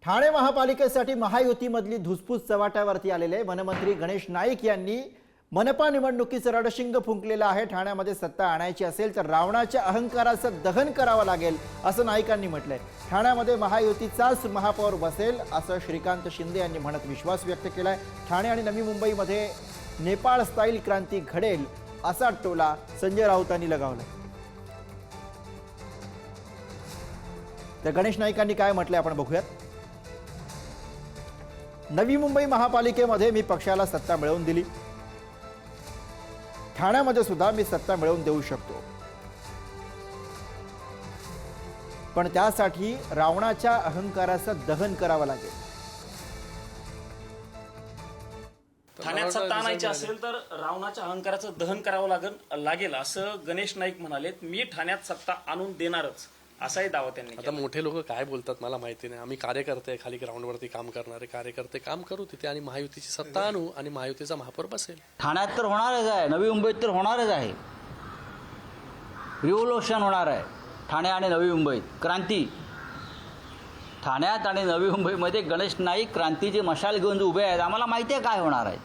ठाणे महापालिकेसाठी महायुतीमधली धुसफूस चव्हाट्यावरती आलेले वनमंत्री गणेश नाईक यांनी मनपा निवडणुकीचं रणशिंग फुंकलेलं आहे। ठाण्यामध्ये सत्ता आणायची असेल तर रावणाच्या अहंकाराचं दहन करावं लागेल असं नाईकांनी म्हटलंय। ठाण्यामध्ये महायुतीचाच महापौर बसेल असं श्रीकांत शिंदे यांनी म्हणत विश्वास व्यक्त केलाय। ठाणे आणि नवी मुंबईमध्ये नेपाळ स्टाईल क्रांती घडेल असा टोला संजय राऊतांनी लगावलाय। तर गणेश नाईकांनी काय म्हटलंय आपण बघूयात। नवी मुंबई महापालिकेमध्ये मी पक्षाला सत्ता मिळवून दिली, ठाण्यामध्ये सुद्धा मी सत्ता मिळवून देऊ शकतो, पण त्यासाठी रावणाच्या अहंकाराचं दहन करावं लागेल। ठाण्यात सत्ता आणायची असेल तर रावणाच्या अहंकाराचं दहन करावं लागेल असं गणेश नाईक म्हणाले। मी ठाण्यात सत्ता आणून देणारच असाही दावा त्यांनी आता मोठे लोक काय बोलतात मला माहिती नाही। आम्ही कार्यकर्ते खाली ग्राउंडवरती काम करणारे कार्यकर्ते काम करू तिथे आणि महायुतीची सत्ता आणू आणि महायुतीचा महापौर बसेल। ठाण्यात तर होणारच आहे, नवी मुंबईत तर होणारच आहे। रिव्होल्यूशन होणार आहे ठाणे आणि नवी मुंबईत, क्रांती। ठाण्यात आणि नवी मुंबईमध्ये गणेश नाईक क्रांतीची मशाल घेऊन उभे आहेत। आम्हाला माहिती आहे काय होणार आहे।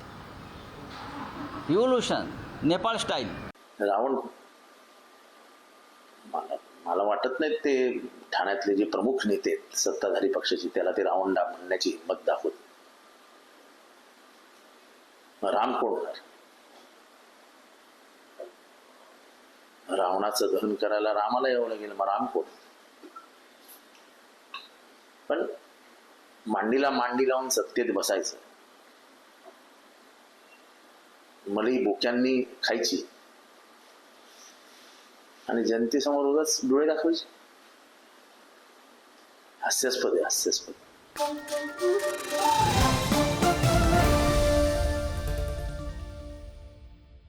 Revolution, Nepal style. रावण मला वाटत नाही ते ठाण्यातले जे प्रमुख नेते आहेत सत्ताधारी पक्षाचे त्याला ते रावण म्हणण्याची हिंमत दाखवत। राम कोण होणार? रावणाचं दहन करायला रामाला यावं लागेल, मग राम कोण? पण मांडीला मांडी लावून सत्तेत बसायचं, मलाही बोक्यांनी खायची आणि जनतेसमोर उगाच डोळे दाखवायचे। हास्यास्पद आहे, हास्यास्पद।